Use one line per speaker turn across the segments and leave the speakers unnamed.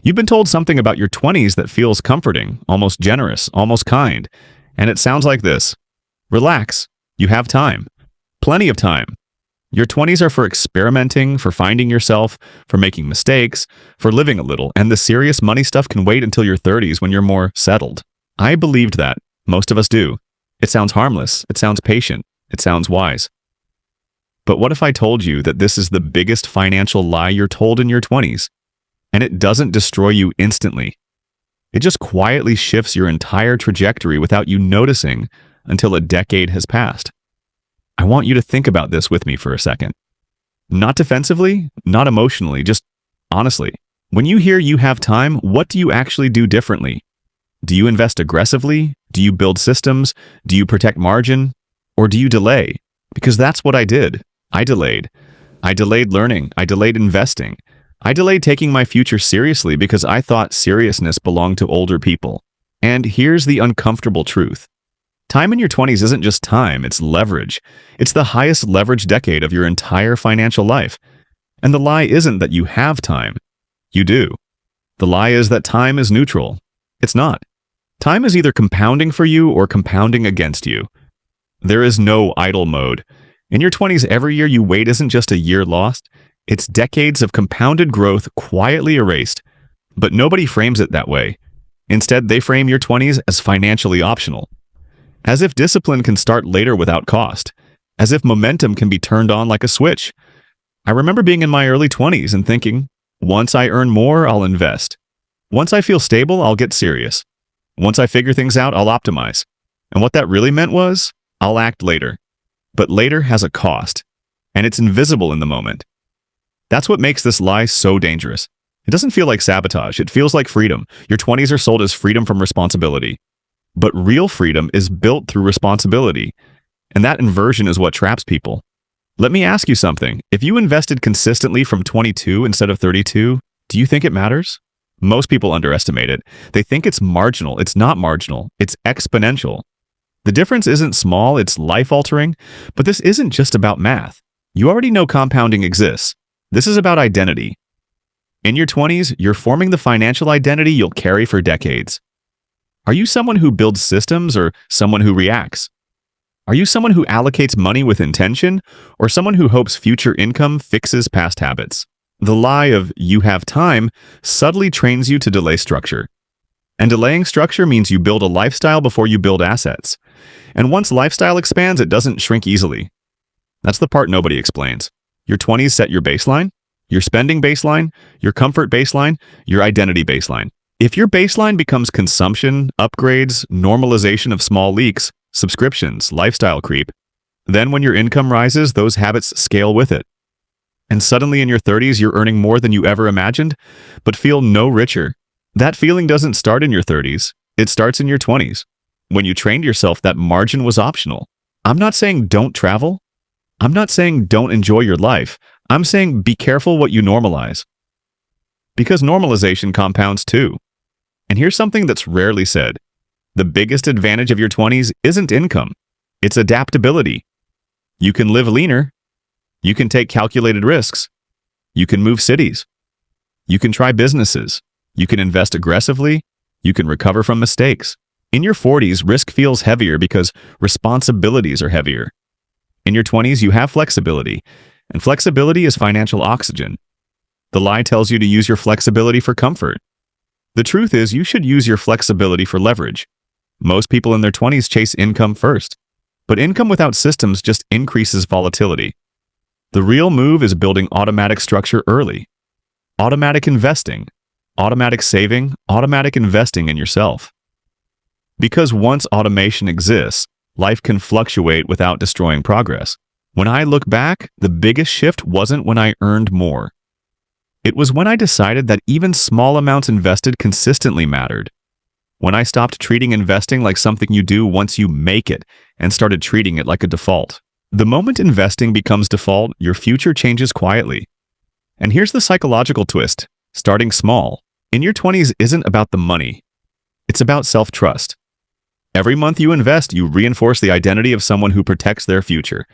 You've been told something about your 20s that feels comforting, almost generous, almost kind. And it sounds like this. Relax. You have time. Plenty of time. Your 20s are for experimenting, for finding yourself, for making mistakes, for living a little, and the serious money stuff can wait until your 30s when you're more settled. I believed that. Most of us do. It sounds harmless. It sounds patient. It sounds wise. But what if I told you that this is the biggest financial lie you're told in your 20s? And it doesn't destroy you instantly. It just quietly shifts your entire trajectory without you noticing until a decade has passed. I want you to think about this with me for a second. Not defensively, not emotionally, just honestly. When you hear you have time, what do you actually do differently? Do you invest aggressively? Do you build systems? Do you protect margin? Or do you delay? Because that's what I did. I delayed. I delayed learning. I delayed investing. I delayed taking my future seriously because I thought seriousness belonged to older people. And here's the uncomfortable truth. Time in your 20s isn't just time, it's leverage. It's the highest leverage decade of your entire financial life. And the lie isn't that you have time. You do. The lie is that time is neutral. It's not. Time is either compounding for you or compounding against you. There is no idle mode. In your 20s, every year you wait isn't just a year lost. It's decades of compounded growth quietly erased. But nobody frames it that way. Instead, they frame your 20s as financially optional. As if discipline can start later without cost. As if momentum can be turned on like a switch. I remember being in my early 20s and thinking, once I earn more, I'll invest. Once I feel stable, I'll get serious. Once I figure things out, I'll optimize. And what that really meant was, I'll act later. But later has a cost. And it's invisible in the moment. That's what makes this lie so dangerous. It doesn't feel like sabotage. It feels like freedom. Your 20s are sold as freedom from responsibility. But real freedom is built through responsibility. And that inversion is what traps people. Let me ask you something. If you invested consistently from 22 instead of 32, do you think it matters? Most people underestimate it. They think it's marginal. It's not marginal. It's exponential. The difference isn't small, it's life-altering. But this isn't just about math. You already know compounding exists. This is about identity. In your 20s, you're forming the financial identity you'll carry for decades. Are you someone who builds systems or someone who reacts? Are you someone who allocates money with intention or someone who hopes future income fixes past habits? The lie of you have time subtly trains you to delay structure. And delaying structure means you build a lifestyle before you build assets. And once lifestyle expands, it doesn't shrink easily. That's the part nobody explains. Your 20s set your baseline, your spending baseline, your comfort baseline, your identity baseline. If your baseline becomes consumption, upgrades, normalization of small leaks, subscriptions, lifestyle creep, then when your income rises, those habits scale with it. And suddenly in your 30s, you're earning more than you ever imagined, but feel no richer. That feeling doesn't start in your 30s. It starts in your 20s. When you trained yourself that margin was optional. I'm not saying don't travel. I'm not saying don't enjoy your life. I'm saying be careful what you normalize. Because normalization compounds too. And here's something that's rarely said. The biggest advantage of your 20s isn't income. It's adaptability. You can live leaner. You can take calculated risks. You can move cities. You can try businesses. You can invest aggressively. You can recover from mistakes. In your 40s, risk feels heavier because responsibilities are heavier. In your 20s, you have flexibility. And flexibility is financial oxygen. The lie tells you to use your flexibility for comfort. The truth is, you should use your flexibility for leverage. Most people in their 20s chase income first. But income without systems just increases volatility. The real move is building automatic structure early. Automatic investing. Automatic saving. Automatic investing in yourself. Because once automation exists, life can fluctuate without destroying progress. When I look back, the biggest shift wasn't when I earned more. It was when I decided that even small amounts invested consistently mattered. When I stopped treating investing like something you do once you make it and started treating it like a default. The moment investing becomes default, your future changes quietly. And here's the psychological twist. Starting small. In your 20s isn't about the money. It's about self-trust. Every month you invest, you reinforce the identity of someone who protects their future.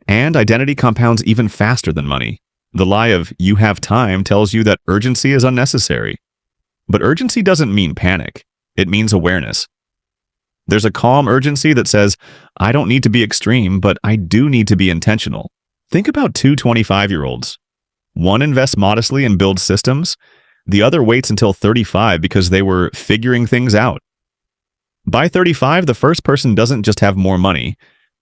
And identity compounds even faster than money. The lie of you have time tells you that urgency is unnecessary. But urgency doesn't mean panic. It means awareness. There's a calm urgency that says, I don't need to be extreme, but I do need to be intentional. Think about two 25-year-olds. One invests modestly and builds systems. The other waits until 35 because they were figuring things out. By 35, the first person doesn't just have more money.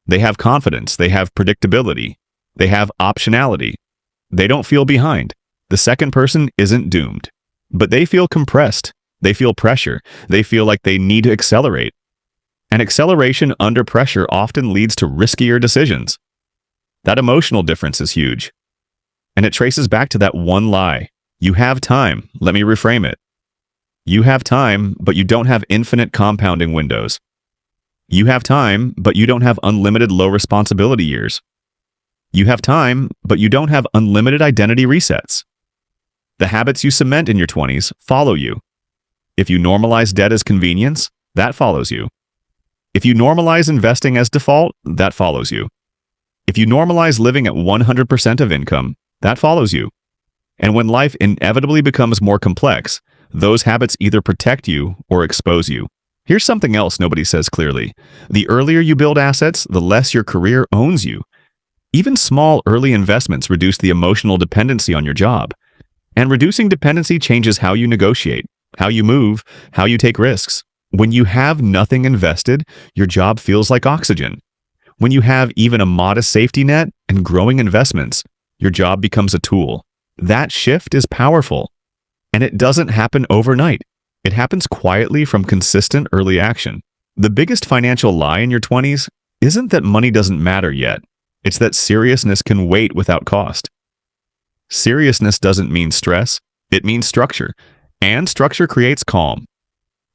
They have confidence. They have predictability. They have optionality. They don't feel behind. The second person isn't doomed. But they feel compressed. They feel pressure. They feel like they need to accelerate. And acceleration under pressure often leads to riskier decisions. That emotional difference is huge. And it traces back to that one lie. You have time. Let me reframe it. You have time, but you don't have infinite compounding windows. You have time, but you don't have unlimited low responsibility years. You have time, but you don't have unlimited identity resets. The habits you cement in your 20s follow you. If you normalize debt as convenience, that follows you. If you normalize investing as default, that follows you. If you normalize living at 100% of income, that follows you. And when life inevitably becomes more complex, those habits either protect you or expose you. Here's something else nobody says clearly. The earlier you build assets, the less your career owns you. Even small early investments reduce the emotional dependency on your job. And reducing dependency changes how you negotiate, how you move, how you take risks. When you have nothing invested, your job feels like oxygen. When you have even a modest safety net and growing investments, your job becomes a tool. That shift is powerful. And it doesn't happen overnight. It happens quietly from consistent early action. The biggest financial lie in your 20s isn't that money doesn't matter yet. It's that seriousness can wait without cost. Seriousness doesn't mean stress. It means structure. And structure creates calm.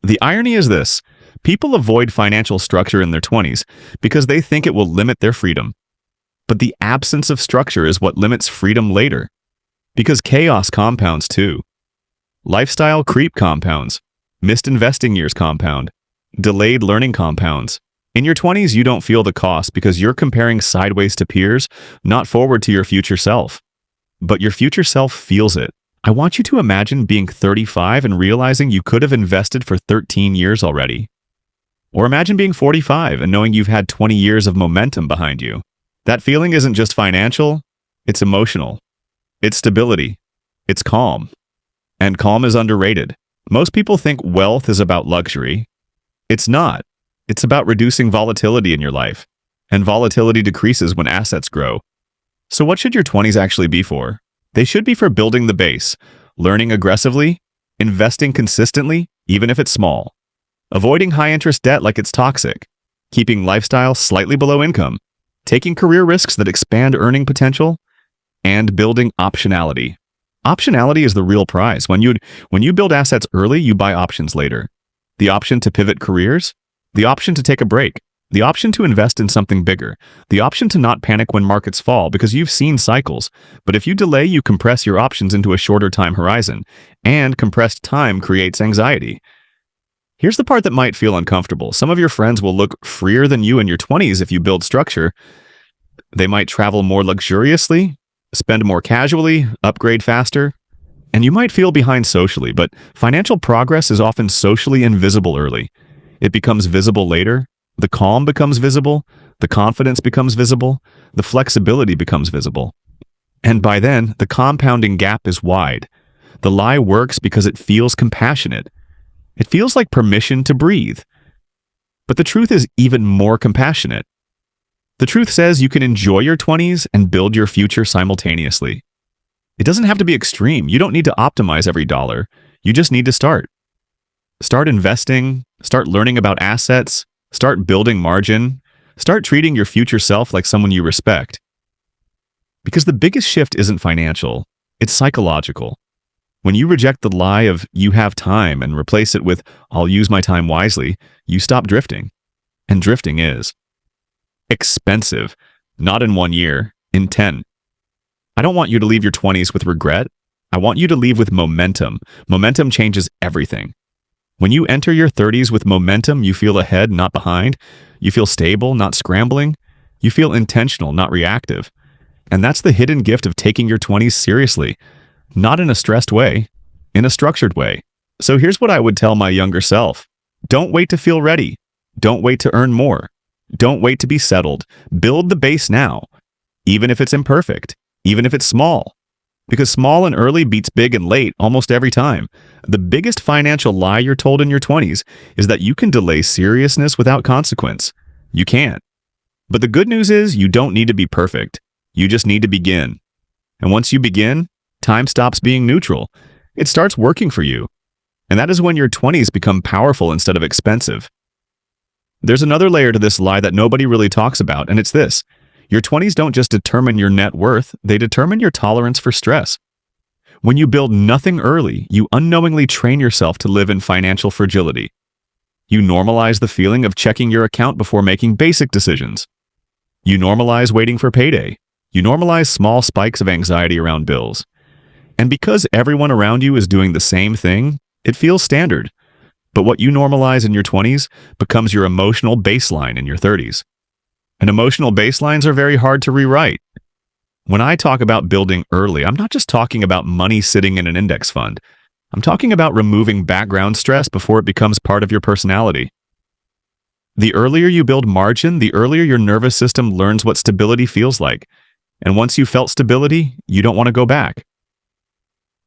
The irony is this. People avoid financial structure in their 20s because they think it will limit their freedom. But the absence of structure is what limits freedom later. Because chaos compounds too. Lifestyle creep compounds. Missed investing years compound. Delayed learning compounds. In your 20s, you don't feel the cost because you're comparing sideways to peers, not forward to your future self. But your future self feels it. I want you to imagine being 35 and realizing you could have invested for 13 years already. Or imagine being 45 and knowing you've had 20 years of momentum behind you. That feeling isn't just financial, it's emotional. It's stability. It's calm. And calm is underrated. Most people think wealth is about luxury. It's not. It's about reducing volatility in your life. And volatility decreases when assets grow. So what should your 20s actually be for? They should be for building the base, learning aggressively, investing consistently, even if it's small, avoiding high-interest debt like it's toxic, keeping lifestyle slightly below income, taking career risks that expand earning potential, and building optionality. Optionality is the real prize. When you build assets early, you buy options later. The option to pivot careers, the option to take a break, the option to invest in something bigger, the option to not panic when markets fall because you've seen cycles. But if you delay, you compress your options into a shorter time horizon, and compressed time creates anxiety. Here's the part that might feel uncomfortable. Some of your friends will look freer than you in your 20s if you build structure. They might travel more luxuriously, spend more casually, upgrade faster, and you might feel behind socially, but financial progress is often socially invisible early. It becomes visible later. The calm becomes visible, the confidence becomes visible, the flexibility becomes visible. And by then, the compounding gap is wide. The lie works because it feels compassionate. It feels like permission to breathe. But the truth is even more compassionate. The truth says you can enjoy your 20s and build your future simultaneously. It doesn't have to be extreme. You don't need to optimize every dollar. You just need to start. Start investing, start learning about assets, start building margin, start treating your future self like someone you respect. Because the biggest shift isn't financial, it's psychological. When you reject the lie of you have time and replace it with I'll use my time wisely, you stop drifting. And drifting is expensive, not in 1 year, in 10. I don't want you to leave your 20s with regret. I want you to leave with momentum. Momentum changes everything. When you enter your 30s with momentum, you feel ahead, not behind. You feel stable, not scrambling. You feel intentional, not reactive. And that's the hidden gift of taking your 20s seriously. Not in a stressed way, in a structured way. So here's what I would tell my younger self. Don't wait to feel ready. Don't wait to earn more. Don't wait to be settled. Build the base now, even if it's imperfect, even if it's small. Because small and early beats big and late almost every time. The biggest financial lie you're told in your 20s is that you can delay seriousness without consequence. You can't. But the good news is you don't need to be perfect. You just need to begin. And once you begin, time stops being neutral. It starts working for you. And that is when your 20s become powerful instead of expensive. There's another layer to this lie that nobody really talks about, and it's this. Your 20s don't just determine your net worth, they determine your tolerance for stress. When you build nothing early, you unknowingly train yourself to live in financial fragility. You normalize the feeling of checking your account before making basic decisions. You normalize waiting for payday. You normalize small spikes of anxiety around bills. And because everyone around you is doing the same thing, it feels standard. But what you normalize in your 20s becomes your emotional baseline in your 30s. And emotional baselines are very hard to rewrite. When I talk about building early, I'm not just talking about money sitting in an index fund. I'm talking about removing background stress before it becomes part of your personality. The earlier you build margin, the earlier your nervous system learns what stability feels like. And once you felt stability, you don't want to go back.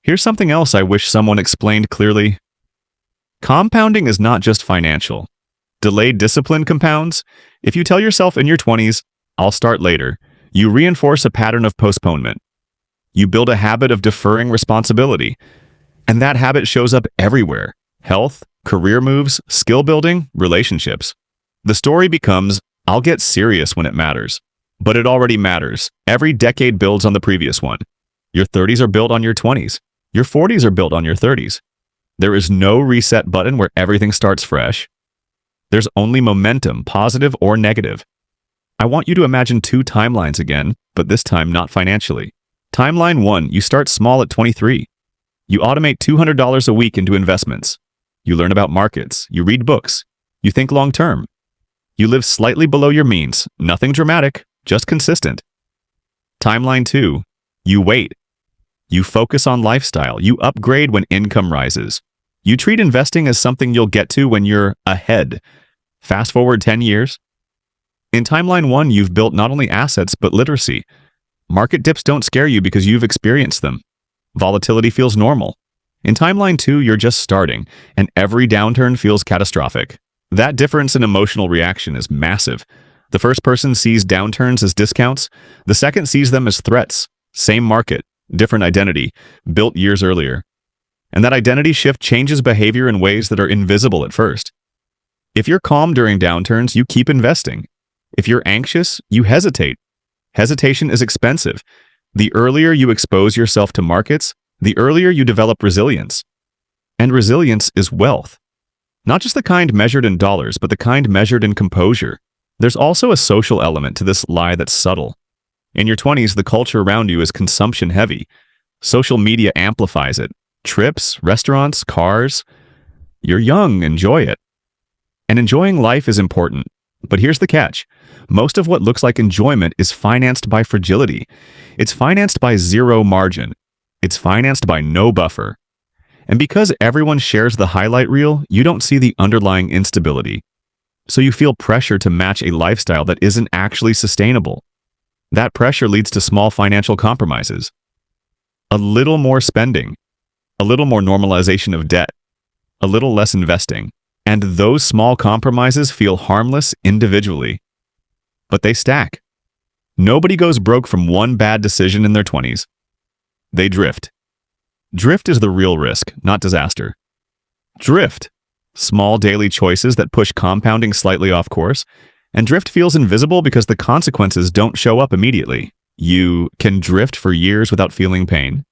Here's something else I wish someone explained clearly. Compounding is not just financial. Delayed discipline compounds. If you tell yourself in your 20s, I'll start later, you reinforce a pattern of postponement. You build a habit of deferring responsibility. And that habit shows up everywhere. Health, career moves, skill building, relationships. The story becomes, I'll get serious when it matters. But it already matters. Every decade builds on the previous one. Your 30s are built on your 20s. Your 40s are built on your 30s. There is no reset button where everything starts fresh. There's only momentum, positive or negative. I want you to imagine two timelines again, but this time not financially. Timeline 1, you start small at 23. You automate $200 a week into investments. You learn about markets. You read books. You think long term. You live slightly below your means. Nothing dramatic, just consistent. Timeline 2, you wait. You focus on lifestyle. You upgrade when income rises. You treat investing as something you'll get to when you're ahead. Fast forward 10 years. In timeline 1, you've built not only assets, but literacy. Market dips don't scare you because you've experienced them. Volatility feels normal. In timeline 2, you're just starting, and every downturn feels catastrophic. That difference in emotional reaction is massive. The first person sees downturns as discounts. The second sees them as threats. Same market, different identity, built years earlier. And that identity shift changes behavior in ways that are invisible at first. If you're calm during downturns, you keep investing. If you're anxious, you hesitate. Hesitation is expensive. The earlier you expose yourself to markets, the earlier you develop resilience. And resilience is wealth. Not just the kind measured in dollars, but the kind measured in composure. There's also a social element to this lie that's subtle. In your 20s, the culture around you is consumption heavy. Social media amplifies it. Trips, restaurants, cars. You're young, enjoy it. And enjoying life is important. But here's the catch. Most of what looks like enjoyment is financed by fragility. It's financed by zero margin. It's financed by no buffer. And because everyone shares the highlight reel, you don't see the underlying instability. So you feel pressure to match a lifestyle that isn't actually sustainable. That pressure leads to small financial compromises. A little more spending, a little more normalization of debt, a little less investing. And those small compromises feel harmless individually. But they stack. Nobody goes broke from one bad decision in their 20s. They drift. Drift is the real risk, not disaster. Drift. Small daily choices that push compounding slightly off course. And drift feels invisible because the consequences don't show up immediately. You can drift for years without feeling pain.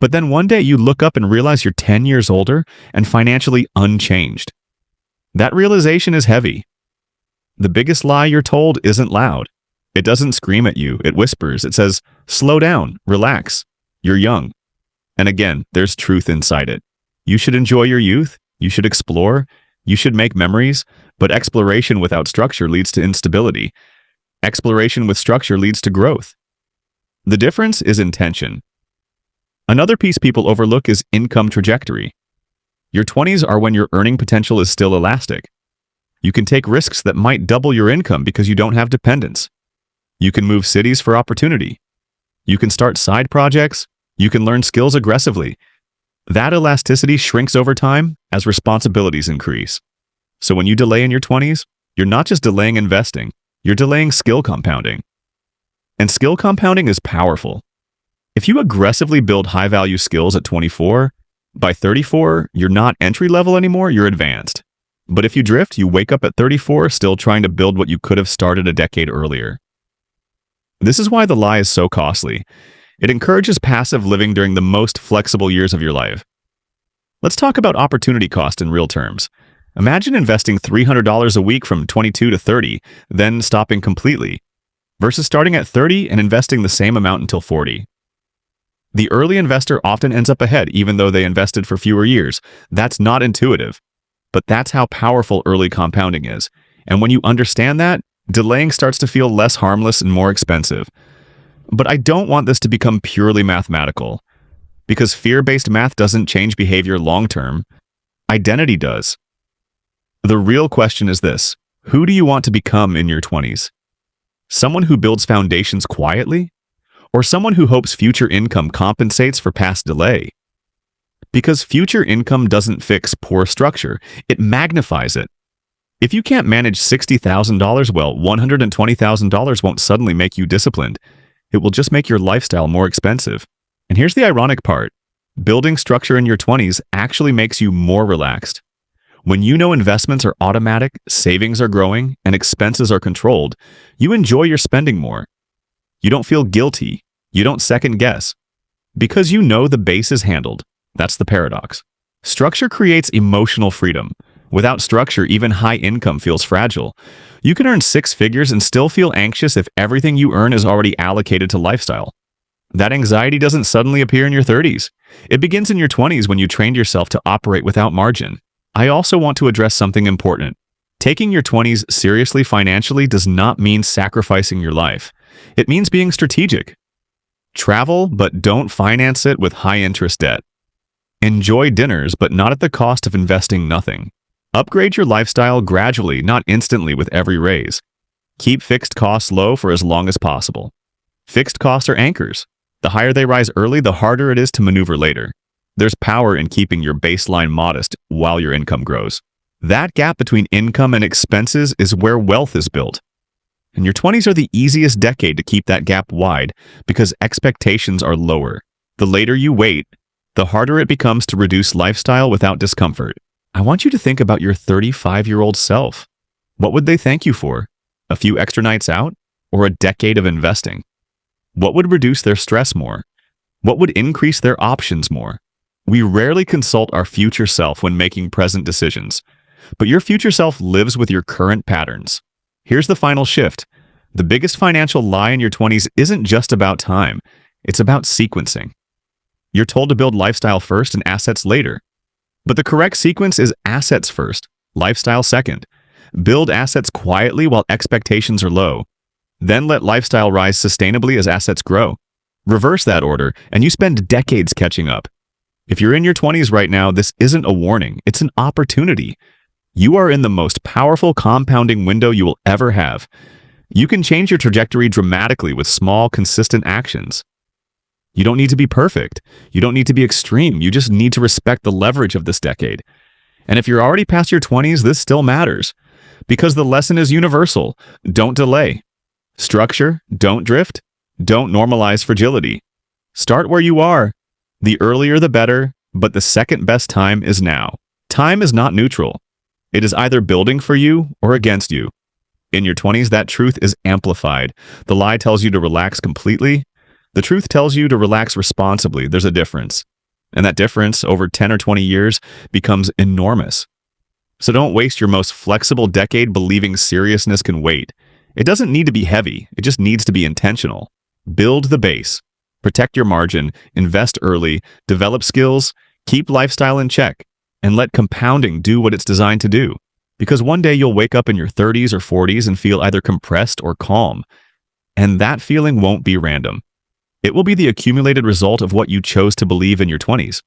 But then one day you look up and realize you're 10 years older and financially unchanged. That realization is heavy. The biggest lie you're told isn't loud. It doesn't scream at you. It whispers. It says, slow down, relax. You're young. And again, there's truth inside it. You should enjoy your youth. You should explore. You should make memories. But exploration without structure leads to instability. Exploration with structure leads to growth. The difference is intention. Another piece people overlook is income trajectory. Your 20s are when your earning potential is still elastic. You can take risks that might double your income because you don't have dependents. You can move cities for opportunity. You can start side projects. You can learn skills aggressively. That elasticity shrinks over time as responsibilities increase. So when you delay in your 20s, you're not just delaying investing, you're delaying skill compounding. And skill compounding is powerful. If you aggressively build high-value skills at 24, by 34, you're not entry-level anymore, you're advanced. But if you drift, you wake up at 34 still trying to build what you could have started a decade earlier. This is why the lie is so costly. It encourages passive living during the most flexible years of your life. Let's talk about opportunity cost in real terms. Imagine investing $300 a week from 22 to 30, then stopping completely, versus starting at 30 and investing the same amount until 40. The early investor often ends up ahead even though they invested for fewer years. That's not intuitive, but that's how powerful early compounding is. And when you understand that, delaying starts to feel less harmless and more expensive. But I don't want this to become purely mathematical, because fear-based math doesn't change behavior long-term. Identity does. The real question is this: who do you want to become in your 20s? Someone who builds foundations quietly? Or someone who hopes future income compensates for past delay? Because future income doesn't fix poor structure, it magnifies it. If you can't manage $60,000 well, $120,000 won't suddenly make you disciplined. It will just make your lifestyle more expensive. And here's the ironic part: building structure in your 20s actually makes you more relaxed. When you know investments are automatic, savings are growing, and expenses are controlled, you enjoy your spending more. You don't feel guilty. You don't second guess. Because you know the base is handled. That's the paradox. Structure creates emotional freedom. Without structure, even high income feels fragile. You can earn six figures and still feel anxious if everything you earn is already allocated to lifestyle. That anxiety doesn't suddenly appear in your 30s. It begins in your 20s when you trained yourself to operate without margin. I also want to address something important. Taking your 20s seriously financially does not mean sacrificing your life. It means being strategic. Travel, but don't finance it with high-interest debt. Enjoy dinners, but not at the cost of investing nothing. Upgrade your lifestyle gradually, not instantly with every raise. Keep fixed costs low for as long as possible. Fixed costs are anchors. The higher they rise early, the harder it is to maneuver later. There's power in keeping your baseline modest while your income grows. That gap between income and expenses is where wealth is built. And your 20s are the easiest decade to keep that gap wide because expectations are lower. The later you wait, the harder it becomes to reduce lifestyle without discomfort. I want you to think about your 35-year-old self. What would they thank you for? A few extra nights out? Or a decade of investing? What would reduce their stress more? What would increase their options more? We rarely consult our future self when making present decisions, but your future self lives with your current patterns. Here's the final shift. The biggest financial lie in your 20s isn't just about time. It's about sequencing. You're told to build lifestyle first and assets later. But the correct sequence is assets first, lifestyle second. Build assets quietly while expectations are low. Then let lifestyle rise sustainably as assets grow. Reverse that order, and you spend decades catching up. If you're in your 20s right now, this isn't a warning, it's an opportunity. You are in the most powerful compounding window you will ever have. You can change your trajectory dramatically with small, consistent actions. You don't need to be perfect. You don't need to be extreme. You just need to respect the leverage of this decade. And if you're already past your 20s, this still matters. Because the lesson is universal. Don't delay. Structure, don't drift. Don't normalize fragility. Start where you are. The earlier the better, but the second best time is now. Time is not neutral. It is either building for you or against you. In your 20s, that truth is amplified. The lie tells you to relax completely. The truth tells you to relax responsibly. There's a difference. And that difference over 10 or 20 years becomes enormous. So don't waste your most flexible decade believing seriousness can wait. It doesn't need to be heavy. It just needs to be intentional. Build the base. Protect your margin. Invest early. Develop skills. Keep lifestyle in check. And let compounding do what it's designed to do. Because one day you'll wake up in your 30s or 40s and feel either compressed or calm. And that feeling won't be random. It will be the accumulated result of what you chose to believe in your 20s.